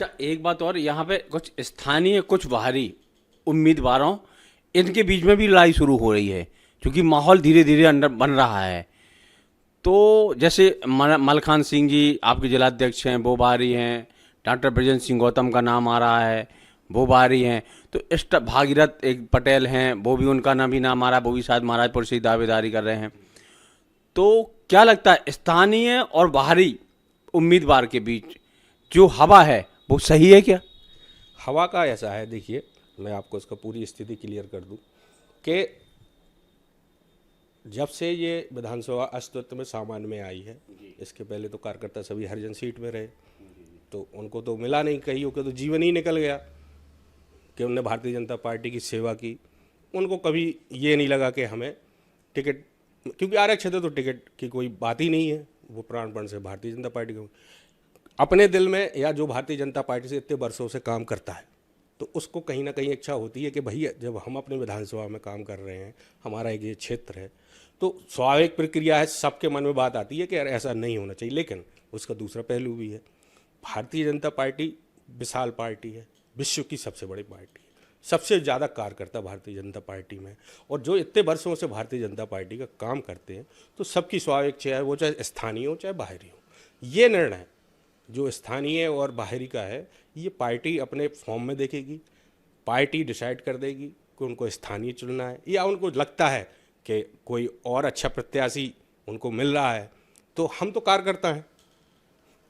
अच्छा, एक बात और, यहाँ पे कुछ स्थानीय कुछ बाहरी उम्मीदवारों, इनके बीच में भी लड़ाई शुरू हो रही है, क्योंकि माहौल धीरे धीरे अंदर बन रहा है। तो जैसे मलखान सिंह जी आपके जिलाध्यक्ष हैं, वो बाहरी हैं। डॉक्टर ब्रजेंद्र सिंह गौतम का नाम आ रहा है, वो बाहरी हैं। तो भागीरथ एक पटेल हैं, वो भी, उनका नाम भी नाम आ रहा है, वो भी शायद महाराजपुर से ही दावेदारी कर रहे हैं। तो क्या लगता है, स्थानीय और बाहरी उम्मीदवार के बीच जो हवा है वो सही है क्या? हवा का ऐसा है, देखिए मैं आपको इसका पूरी स्थिति क्लियर कर दूं कि जब से ये विधानसभा अस्तित्व में सामान्य में आई है, इसके पहले तो कार्यकर्ता सभी हरिजन सीट में रहे, तो उनको तो मिला नहीं, कईयों के तो जीवन ही निकल गया कि उनने भारतीय जनता पार्टी की सेवा की। उनको कभी ये नहीं लगा कि हमें टिकट, क्योंकि आरक्षित है तो टिकट की कोई बात ही नहीं है, वो प्राणपण से भारतीय जनता पार्टी को अपने दिल में, या जो भारतीय जनता पार्टी से इतने वर्षों से काम करता है तो उसको कहीं ना कहीं इच्छा होती है कि भैया जब हम अपने विधानसभा में काम कर रहे हैं, हमारा एक ये क्षेत्र है, तो स्वाभाविक प्रक्रिया है, सबके मन में बात आती है कि यार ऐसा नहीं होना चाहिए। लेकिन उसका दूसरा पहलू भी है, भारतीय जनता पार्टी विशाल पार्टी है, विश्व की सबसे बड़ी पार्टी है, सबसे ज़्यादा कार्यकर्ता भारतीय जनता पार्टी में, और जो इतने वर्षों से भारतीय जनता पार्टी का काम करते हैं, तो सबकी स्वाभाविक, चाहे वो चाहे स्थानीय हो चाहे बाहरी हो, ये निर्णय जो स्थानीय और बाहरी का है, ये पार्टी अपने फॉर्म में देखेगी, पार्टी डिसाइड कर देगी कि उनको स्थानीय चुनना है, या उनको लगता है कि कोई और अच्छा प्रत्याशी उनको मिल रहा है। तो हम तो कार्यकर्ता हैं,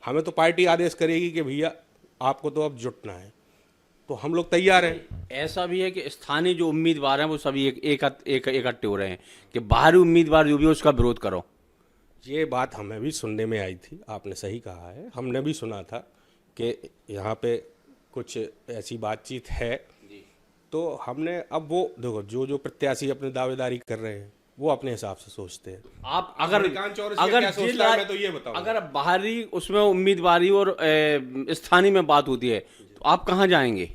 हमें तो पार्टी आदेश करेगी कि भैया आपको तो अब जुटना है, तो हम लोग तैयार हैं। ऐसा भी है कि स्थानीय जो उम्मीदवार हैं वो सभी इकट्ठे हो रहे हैं कि बाहरी उम्मीदवार जो भी है उसका विरोध करो। ये बात हमें भी सुनने में आई थी, आपने सही कहा है, हमने भी सुना था कि यहाँ पे कुछ ऐसी बातचीत है। तो हमने, अब वो देखो, जो जो प्रत्याशी अपने दावेदारी कर रहे हैं वो अपने हिसाब से सोचते हैं। आप अगर अगर क्या सोचता है मैं तो ये बताऊं, अगर बाहरी उसमें उम्मीदवारी और स्थानीय में बात होती है तो आप कहाँ जाएंगे?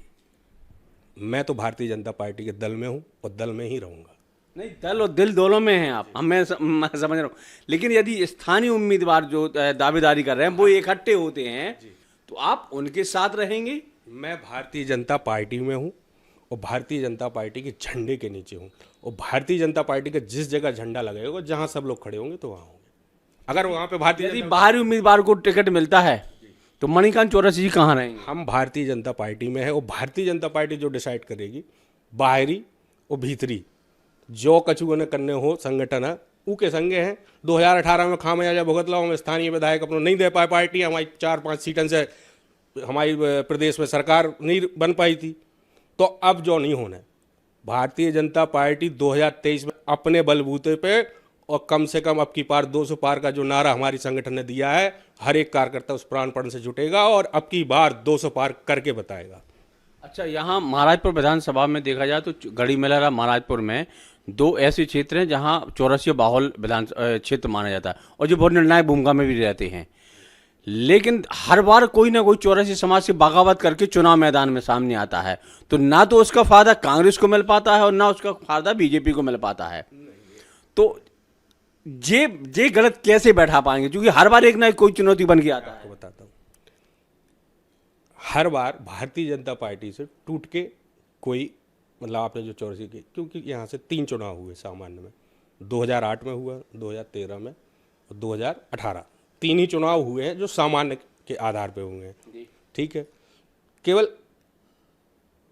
मैं तो भारतीय जनता पार्टी के दल में हूँ और दल में ही रहूंगा। नहीं, दल और दिल दोनों में हैं आप, मैं समझ रहा हूँ। लेकिन यदि स्थानीय उम्मीदवार जो दावेदारी कर रहे हैं वो इकट्ठे होते हैं तो आप उनके साथ रहेंगे? मैं भारतीय जनता पार्टी में हूँ और भारतीय जनता पार्टी के झंडे के नीचे हूँ, और भारतीय जनता पार्टी का जिस जगह झंडा लगेगा, जहाँ सब लोग खड़े होंगे तो वहाँ होंगे। अगर वहाँ पे भारतीय यदि बाहरी उम्मीदवार को टिकट मिलता है तो मणिकांत चौरसिया जी कहाँ रहेंगे? हम भारतीय जनता पार्टी में है, और भारतीय जनता पार्टी जो डिसाइड करेगी, बाहरी और भीतरी जो कछु न करने हो संगठन है ऊ के संगे हैं। 2018 में खामियाजा भुगत लो, हम स्थानीय विधायक अपना नहीं दे पाए, पार्टी हमारी 4-5 सीटन से हमारी प्रदेश में सरकार नहीं बन पाई थी। तो अब जो नहीं होना है, भारतीय जनता पार्टी 2023 में अपने बलबूते पे, और कम से कम अब की पार 200 पार का जो नारा हमारी संगठन ने दिया है, हर एक कार्यकर्ता उस प्राणपण से जुटेगा और अब की बार 200 पार करके बताएगा। अच्छा, यहाँ महाराजपुर विधानसभा में देखा जाए तो गढ़ी मेला महाराजपुर में दो ऐसे क्षेत्र हैं जहाँ चौरसिया बाहुल विधान क्षेत्र माना जाता है और जो बहुत निर्णायक भूमिका में भी रहते हैं। लेकिन हर बार कोई ना कोई चौरसिया समाज से बगावत करके चुनाव मैदान में सामने आता है, तो ना तो उसका फायदा कांग्रेस को मिल पाता है और ना उसका फायदा बीजेपी को मिल पाता है। तो ये गलत कैसे बैठा पाएंगे, क्योंकि हर बार एक ना एक कोई चुनौती बन के आता है। बताता हूँ, हर बार भारतीय जनता पार्टी से टूट के कोई, मतलब आपने जो चौरसिया की, क्योंकि यहाँ से 3 चुनाव हुए सामान्य में, 2008 में हुआ, 2013 में और 2018, 3 ही चुनाव हुए हैं जो सामान्य के आधार पे हुए हैं। ठीक है, केवल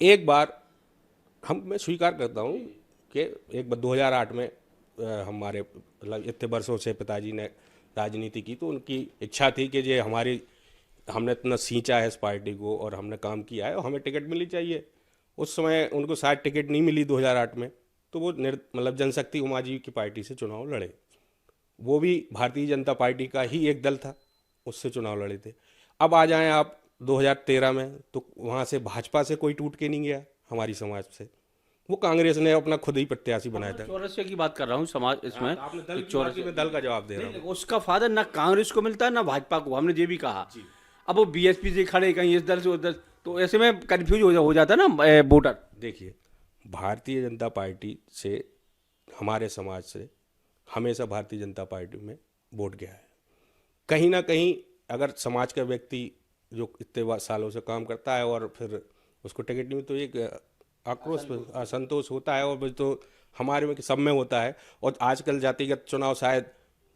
एक बार मैं स्वीकार करता हूँ कि एक बार 2008 में हमारे, मतलब इतने वर्षों से पिताजी ने राजनीति की, तो उनकी इच्छा थी कि ये हमने इतना सींचा है इस पार्टी को और हमने काम किया है और हमें टिकट मिलनी चाहिए। उस समय उनको शायद टिकट नहीं मिली 2008 में, तो वो मतलब जनशक्ति उमा जी की पार्टी से चुनाव लड़े। वो भी भारतीय जनता पार्टी का ही एक दल था, उससे चुनाव लड़े थे। अब आ जाएं आप 2013 में, तो वहाँ से भाजपा से कोई टूट के नहीं गया हमारी समाज से, वो कांग्रेस ने अपना खुद ही प्रत्याशी बनाया था। चौरसिया की बात कर रहा हूँ समाज, इसमें आपने दल की बात की, मैं दल का जवाब दे रहा हूँ। उसका फायदा ना कांग्रेस को मिलता है ना भाजपा को, हमने ये भी कहा। अब वो बीएसपी से खड़े कहीं इस दल से उस दल, तो ऐसे में कंफ्यूज हो जाता है ना वोटर। देखिए, भारतीय जनता पार्टी से, हमारे समाज से हमेशा भारतीय जनता पार्टी में वोट गया है। कहीं ना कहीं अगर समाज का व्यक्ति जो इतने सालों से काम करता है और फिर उसको टिकट नहीं, तो एक आक्रोश असंतोष होता है। और फिर तो हमारे में सब में होता है। और आजकल जातिगत चुनाव शायद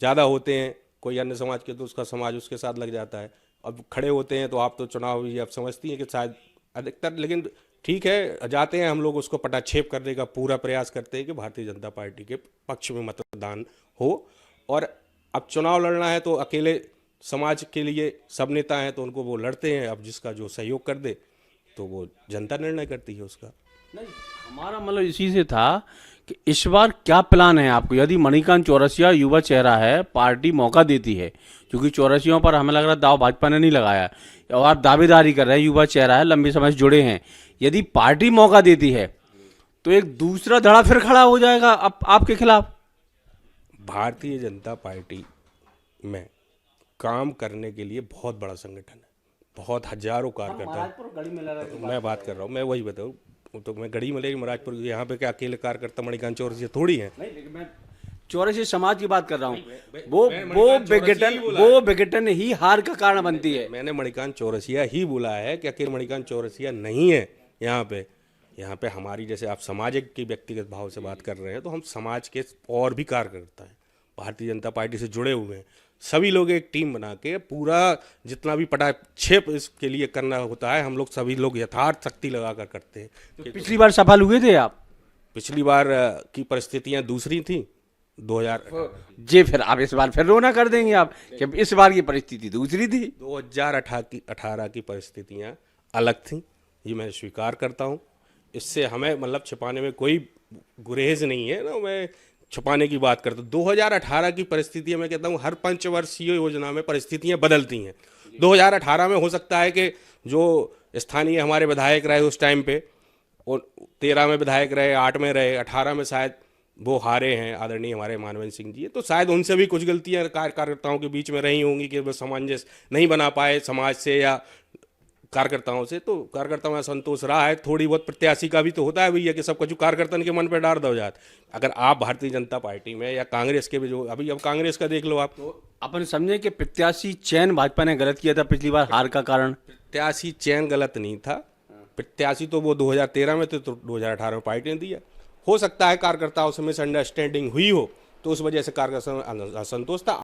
ज़्यादा होते हैं, कोई अन्य समाज के तो उसका समाज उसके साथ लग जाता है। अब खड़े होते हैं तो आप तो चुनाव ये आप समझती हैं कि शायद अधिकतर, लेकिन ठीक है, जाते हैं हम लोग, उसको पटाक्षेप करने का पूरा प्रयास करते हैं कि भारतीय जनता पार्टी के पक्ष में मतदान हो। और अब चुनाव लड़ना है तो अकेले समाज के लिए सब नेता हैं तो उनको वो लड़ते हैं। अब जिसका जो सहयोग कर दे तो वो जनता निर्णय करती है उसका। नहीं, हमारा मतलब इसी से था कि इस बार क्या प्लान है आपको? यदि मणिकांत चौरसिया युवा चेहरा है, पार्टी मौका देती है, क्योंकि चौरसियों पर हमें लग रहा है दाव भाजपा ने नहीं लगाया, और आप दावेदारी कर रहे हैं, युवा चेहरा है, लंबे समय से जुड़े हैं, यदि पार्टी मौका देती है तो एक दूसरा धड़ा फिर खड़ा हो जाएगा आपके खिलाफ। भारतीय जनता पार्टी में काम करने के लिए बहुत बड़ा संगठन है, बहुत हजारों कार्यकर्ता हैं। मैं बात कर रहा हूँ, मैं वही बताऊँ तो मैं गढ़ी मलेरी महाराजपुर, यहाँ पे क्या अकेले कार्यकर्ता मणिकांत चौरसिया थोड़ी हैं। नहीं, लेकिन मैं चौरसिया समाज की बात कर रहा हूँ। वो विघटन ही हार का कारण बनती है। मैंने मणिकांत चौरसिया ही बोला है कि अकेले मणिकांत चौरसिया नहीं है यहाँ पे हमारी, जैसे आप समाज के व्यक्तिगत भाव से बात कर रहे हैं, तो हम समाज के और भी कार्यकर्ता हैं, भारतीय जनता पार्टी से जुड़े हुए हैं। सभी लोग एक टीम बना के पूरा जितना भी पटाक्षेप इसके लिए करना होता है, हम लोग सभी लोग यथार्थ शक्ति लगा कर करते हैं। तो पिछली बार सफल हुए थे आप? पिछली बार की परिस्थितियां दूसरी थी 2000 जी, फिर आप इस बार फिर रोना कर देंगे आप कि इस बार की परिस्थिति दूसरी थी। 2018 की परिस्थितियां अलग थी, ये मैं स्वीकार करता हूँ। इससे हमें मतलब छिपाने में कोई गुरेज नहीं है ना, मैं छुपाने की बात करता हूँ। 2018 की परिस्थितियां, मैं कहता हूँ हर पंचवर्षीय योजना में परिस्थितियां बदलती हैं। 2018 में हो सकता है कि जो स्थानीय हमारे विधायक रहे उस टाइम पे, और 13 में विधायक रहे, 8 में रहे, 18 में शायद वो हारे हैं आदरणीय हमारे मानवेंद्र सिंह जी, तो शायद उनसे भी कुछ गलतियां कार्यकर्ताओं के बीच में रही होंगी कि वो सामंजस्य नहीं बना पाए समाज से या कार्यकर्ताओं से। तो कार्यकर्ताओं में असंतोष रहा है, थोड़ी बहुत प्रत्याशी का भी तो होता है भैया कि सब कुछ कार्यकर्ता के मन पर डाल दो जात। अगर आप भारतीय जनता पार्टी में या कांग्रेस के भी, जो अभी अब कांग्रेस का देख लो आप, तो अपन समझे कि प्रत्याशी चयन भाजपा ने गलत किया था पिछली बार हार का कारण। प्रत्याशी चयन गलत नहीं था, प्रत्याशी तो वो 2013 में थे, तो 2018 में पार्टी ने दिया। हो सकता है कार्यकर्ताओं से मिसअंडरस्टैंडिंग हुई हो तो उस वजह से कार्यकर्ता असंतोष था।